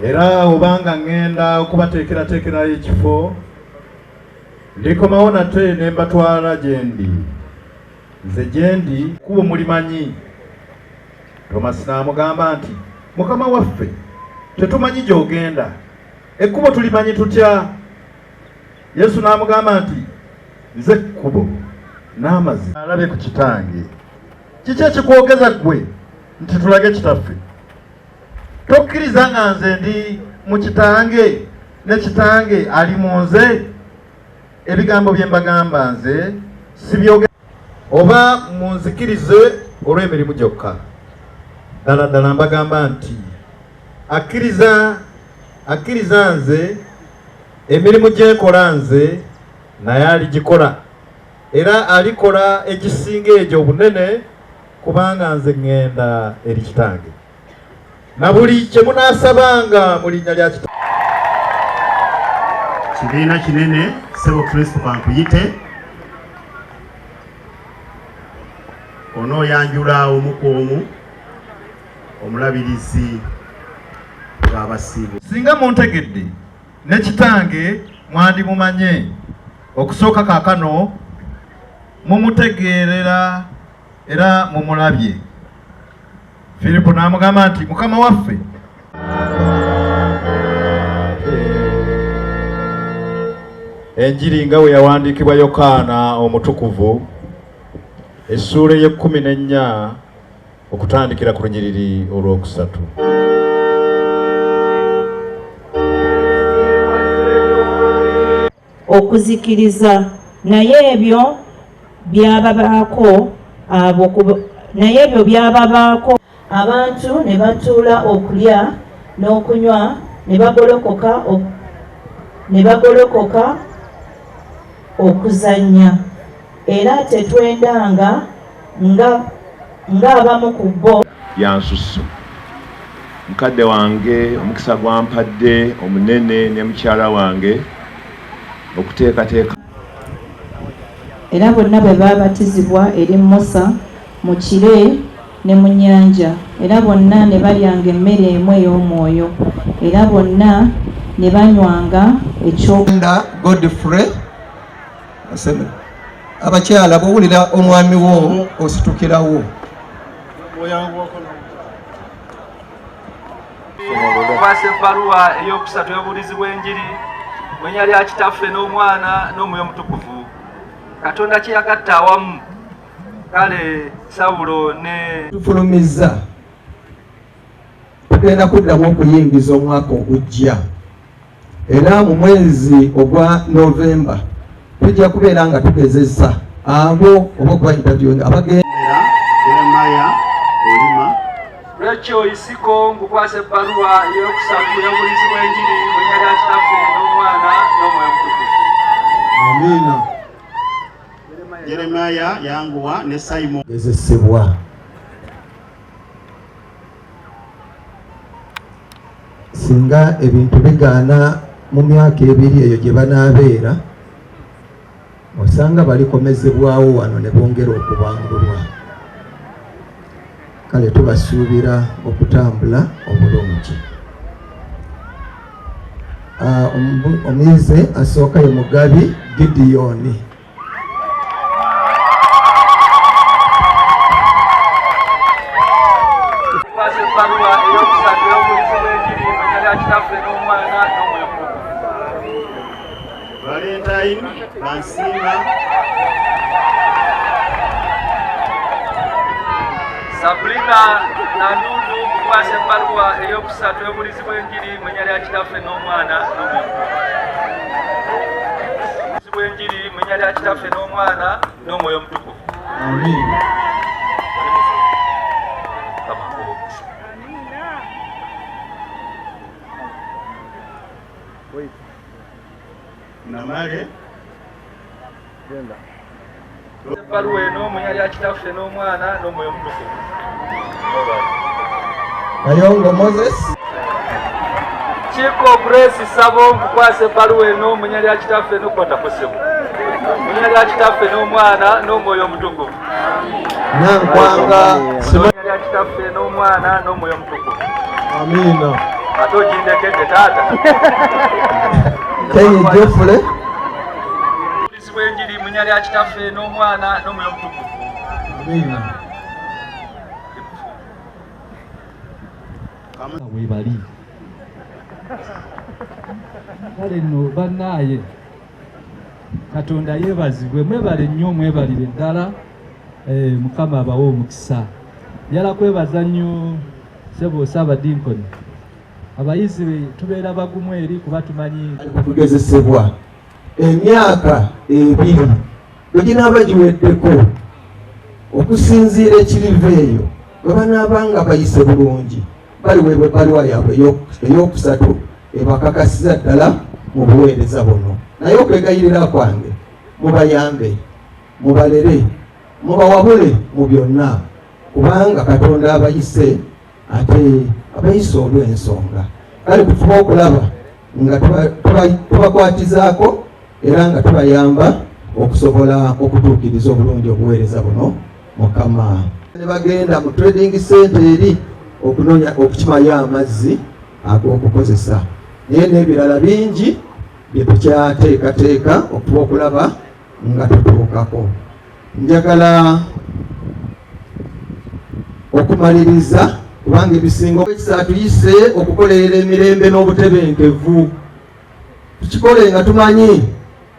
Era obanga ngenda okubateekerateekera ekifo ndikomawo nate ne mbatwala gyendi. Nze gyendi kubo mulimanyi. Tomasi n'amugamba nti mukama waffe tetumanyi gy'ogenda, ekkubo tulimanyi tutya? Yesu n'amugamba nti nze ekkubo n'amazima. Alabe ku kitange. Kiki ekikwogeza ggwe nti tulage kitaffe? Tokkiriza nga nze ndi mu kitange ne kitange ali mu nze. Ebigambo bye mbagamba nze si byogera oba munzikirize olw'emirimu gyokka. Ddala ddala mbagamba nti akkiriza nze emirimu gyenkola nze naye aligikola, era alikola egisinga egyo obunene, kubanga nze ŋŋenda eri kitange. Na buli kye munaasabanga mu linnya lya kitange. Kibiina kinene Ssebo Kristo kankuyite onooyanjula omu ku omu omulabirizi gw'abasiibu. Singa muntegedde ne kitange mwandimumanye, okusooka kaakano mumutegeerera era mumulabye. Filipo n'amugamba nti mukama waffe Enjiri nga we yawandiikibwa Yokaana omutukuvu essuula ey'e14 okutandikira ku lunyiriri olwokusatu. Okuzikiriza naye ebyo byababaako abantu ne batuula okulya n'okunywa ne bagolokoka okuzannya, era tetwendanga ng'abamu ku bo. Yansusu mukadde wange omukisa gwampadde omunene ne mukyala wange okuteekateeka. Era bonna bwe baabatizibwa eri Musa mu kire ne mu nnyanja, era bonna ne balyanga emmere emu ey'omwoyo, era bonna ne banywanga ekyokunda. Godfrey abakyala bw'owulira omwami wo ositukirawo. Kwasa ebbaluwa ey'okusatu y'obulizi bw'enjiri mu linnya lya Kitaffe n'Omwana n'Omwoyo Omutukuvu. Katonda kye yagatta awamu, kale Sawulo ne tufulumizza tugenda kuddamu okuyingiza omwaka ogujja, era mu mwezi ogwa Novemba tujja kubeera nga tugezesa abo oba okuba interview abagenda Jeremiah Olima. Lwekyo Isiko ngukwasa ebbaluwa ey'okusatu y'obulizi bw'enjiri mu linnya lya Kitaffe n'Omwana n'Omwoyo Omutukuvu. Amiina. Jeremiah yanguwa ne Simon gezesebwa. Singa ebintu bigaana mu myaka ebiri eyo gye banaabeera, osanga balikomezebwawo wano ne bongera okubangulwa. Kale tubasuubira okutambula obulungi. Omuyizi asooka ye Mugabi Gideon. Valentine Bansinga. Sabrina Nandudu kukwasa ebbaluwa ey'okusatu y'obulizi bw'enjiri mu linnya lya Kitaffe n'Omwana n'Omwoyo Omutukuvu. Amiina. Namale ebbaluwa eno mu linnya lya Kitaffe n'Omwana n'Omwoyo Omutukuvu. Kayongo Moses. Chico Grace Sabo nkukwasa ebbaluwa eno mu linnya lya Kitaffe n'Okkwata Kusebo. Mu linnya lya Kitaffe n'Omwana n'Omwoyo Omutukuvu. Nankwanga Mu linnya lya Kitaffe n'Omwana n'Omwoyo Omutukuvu. Amina. Ate ogindekedde taata. Kenyi Jeffrey. Bwenjiri mu linnya lya Kitaffe n'Omwana n'Omwoyo Omutukuvu. Amina. Webali kale nno bannaaye Katonda yeebazibwe, mwebale nnyo, mwebalire ddala. Mukama abawe omukisa. Njala kwebaza nnyo Ssebo Ssaabadinkoni, abayizi tubeera bagumu eri kuba tumanyi okugezesebwa emyaka 2 bweginaaba giweddeko okusinziira ekiriva eyo bwe banaabanga bayise bulungi baliweebwa ebbaluwa yaabwe ey'okusatu ebakakasiza ddala mu buweereza buno. Naye okwegayirira kwange mubayambe, mubalere, mubawabule mu byonna, kubanga Katonda abayise ate abayise olw'ensonga. Kale kufuba okulaba nga tubakwatizaako era nga tubayamba okusobola okutuukiriza obulungi obuweereza buno. Mukama ne bagenda mu trading center eri okunoonya okukimayo amazzi ag'okukozesa, naye n'ebirala bingi bye tukyateekateeka okuba okulaba nga tutuukako. Njagala okumaliriza kubanga ebisinga ekisa tuyise okukolerera emirembe n'obutebenkevu. Tukikole nga tumanyi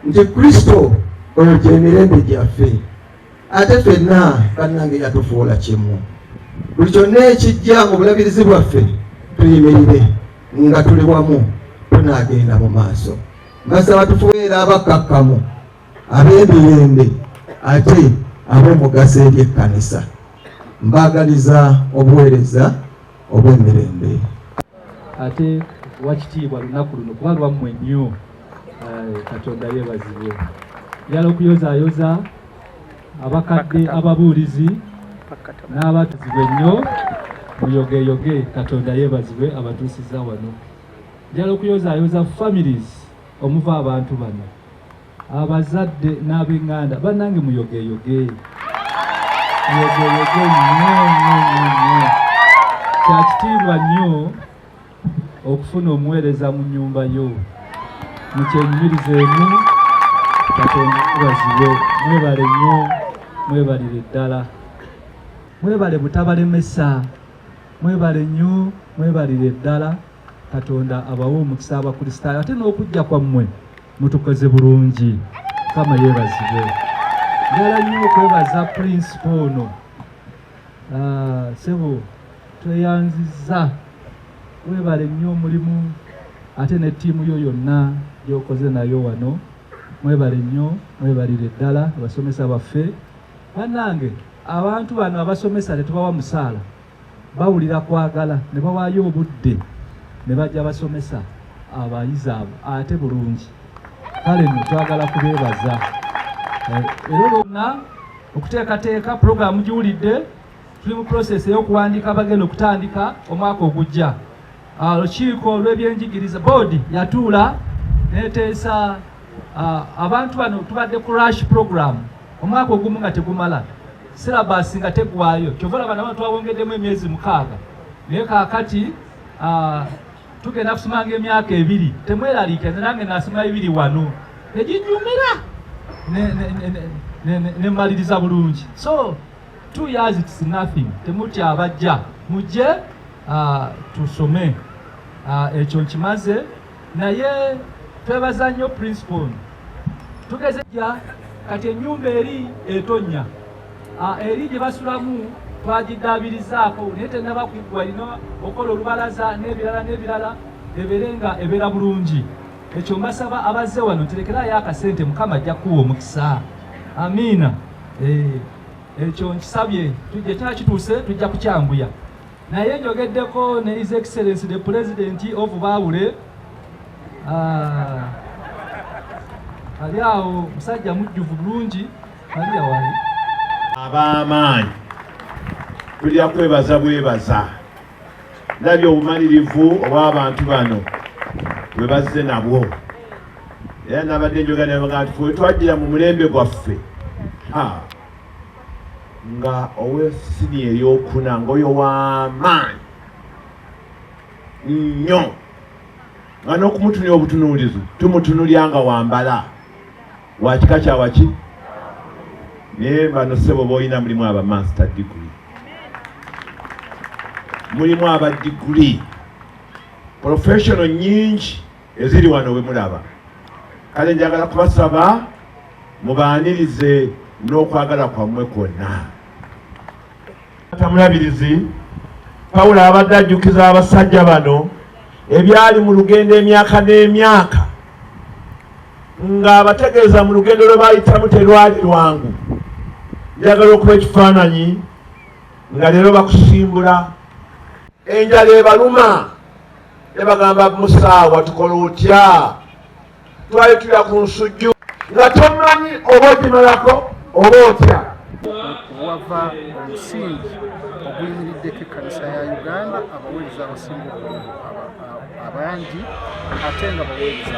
nti Kristo oyo gy'emirembe gyaffe, ate ffenna bannange yatufuula kimu. Buli kyonna ekijja mu bulabirizi bwaffe tuyimirire nga tuli wamu, tunaagenda mu maaso. Mbasaba tufubeera abakkakkamu, ab'emirembe, ate ab'omugaso eri ekkanisa. Mbaagaliza obuweereza obw'emirembe. ate wakitiibwa lunaku luno kuba lwammwe nnyo. Katonda yeebazibwe. Njala okuyozaayoza abakadde ababuulizi n'abatuzibwe nnyo muyogeyoge. Katonda yeebazibwe abatuusiza wano. Njala okuyozaayoza families omuva abantu bano, abazadde n'ab'eŋŋanda, bannange muyogeyoge. Muyogeyoge nnyo. Kya kitiibwa nnyo okufuna omuweereza mu nnyumba yo. Mukyenyumirizeemu. Katonda yeebazibwe. Mwebale nnyo, mwebalire ddala. Mwebale butabalemesa, mwebale nnyo, mwebalire ddala. Katonda abawe omukisa abakristaayo, ate n'okujja kwammwe mutukoze bulungi. Mukama yeebazibwe. Njala nnyo okwebaza principal ono. Ssebo tweyanzizza, webale nnyo omulimu, ate ne ttiimu yo yonna gy'okoze nayo wano. Mwebale nnyo, mwebalire ddala abasomesa baffe. Bannange, abantu bano abasomesa tetubawa musaala, bawulira kwagala ne bawaayo obudde ne bajja basomesa abayizi abo ate bulungi. Kale nno twagala kubeebaza. Era lwonna okuteekateeka pulogulaamu giwulidde, tuli mu process ey'okuwandiika abagenda okutandika omwaka ogujja. Olukiiko olw'ebyenjigiriza boodi yatuula neeteesa abantu bano tubadde ku rush program omwaka ogumu nga tegumala, syllabus nga tegwayo. Kyova olaba n'abantu twawongeddemu emyezi 6, naye kaakati tugenda kusomanga emyaka 2. Temweraliike, nange nasoma 2 wano neginyumira nemaliriza bulungi. So 2 years it's nothing. Temutya abajja, mujje tusome. Ekyo nkimaze. Naye twebaza nnyo principal. Tugeze jja kati ennyumba eri etonnya, eri gye basulamu twagidaabirizaako, naye tennaba kuggwa, erina okola olubalaza n'ebirala ebeere nga ebeera bulungi. Ekyo mbasaba abazze wano terekerayo akasente, Mukama ajja kuwa omukisa. Amiina. Ekyo nkisabye, tujja kyakituuse tujja kukyanguya. Naye njogeddeko ne His Excellency the President of Baawule. ali awo musajja mujjuvu bulungi ali awali ab'amaanyi tulya kwebaza bwebaza ndabye obumalirivu obw'abantu bano bwe bazze nabwo era nabadde njogera nabaga nti ffe twajjira mu mulembe gwaffe nga ow'essini eryokuna ng'oyo w'amaanyi nnyo nga n'okumutunira obutunuulizi tumutunulya nga wambala wa kika kyawaki naye bano ssebo boolina mulimu aba master degree mulimu aba degree professional nyingi eziri wano we mulaba kale njagala kubasaba mubaanirize n'okwagala kwammwe kwonna tamulabirizi Pawulo abadde ajjukiza abasajja bano ebyali mu lugendo emyaka n'emyaka ng'abategeeza mu lugendo lwe bayitamu terwali lwangu njagala okuba ekifaananyi nga leero bakusimbula enjala ebaluma ne bagamba musaawa tukola otya twali tulya ku nsujju nga tomanyi oba ogimalako oba otya wava omusingi oguyimiriddeko ekkanisa ya Uganda abaweereza abasinga abangi ate nga baweereza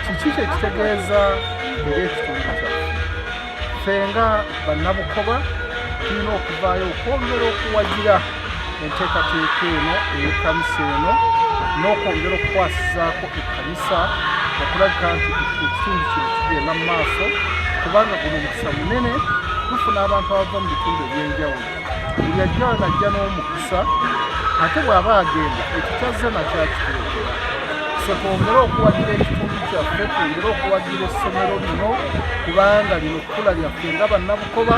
kiki kyekitegeeza eri ekitundu kyaffe ffe nga bannabukoba tulina okuvaayo okwongera okuwagira enteekateeka eno ey'ekkanisa eno n'okwongera okukwasizaako ekkanisa okulabika nti ekitundu kino kigenda mu maaso kubanga guno mukisa munene tufuna abantu abava mu bitundu ebyenjawulo buli ajja najja n'omukisa ate bw'aba agenda ekitazze nakyakituleetera so twongere okuwagira ekitundu kyaffe twongere okuwagira essomero lino kubanga lino kkula lyaffe nga bannabukoba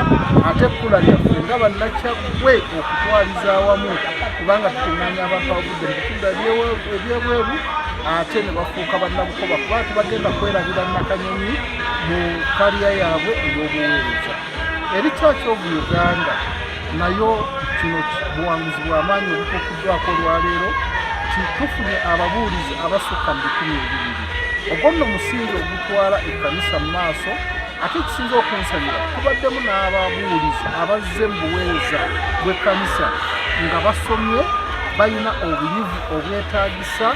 ate kkula lyaffe nga bannakyagwe okutwaliza awamu kubanga tukuŋŋaanya abantu abavudde mu bitundu ebyebweru ate ne bafuuka bannabukoba kuba tebagenda kwerabira Nakanyonyi mu kaliya yaabwe ey'obuweereza eri Church of Uganda nayo kino buwanguzi bw'amaanyi obutuukiddwako olwaleero tufunye ababuulizi abasukka mu 200 ogwo nno musingi ogutwala ekkanisa mu maaso ate ekisinza okunsanyira tubaddemu n'ababuulizi abazze mu buweereza bw'ekkanisa nga basomye balina obuyivu obwetaagisa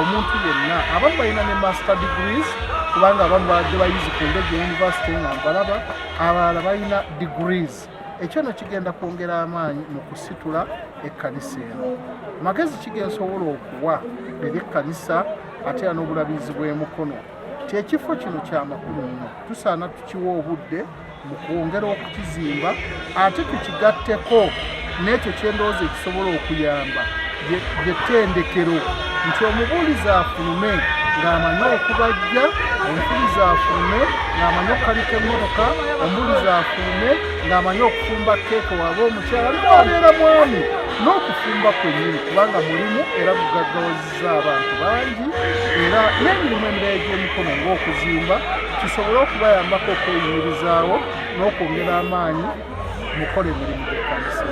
omuntu yenna abamu balina ne master degrees kubanga abamu badde bayizi ku Ndejje University nga mbalaba abalala balina degrees ekyo no kigenda kwongera amaanyi mu kusitula ekkanisa eno magezi kigensobola okuwa eri ekkanisa ate era n'obulabizi bw'emukono ti ekifo kino kya makulu nnyo tusaana tukiwa obudde mu kwongera okukizimba ate tukigatteko n'ekyo kyendowooza ekisobola okuyamba gy'ettendekero nti omubuulizi afulume ng'amanyi okubajja omubuulizi afulume ng'amanyi okukalika emmotoka omubuulizi afulume ng'amanyi okufumba keeke waaba omukyala n'abeera mwami n'okufumba kwennyini kubanga mulimu era gugaggawazizza abantu bangi era n'emirimu emirala egy'emikono ng'okuzimba kisobole okubayambako okweyimirizaawo n'okwongera amaanyi mukola emirimu gy'ekkanisa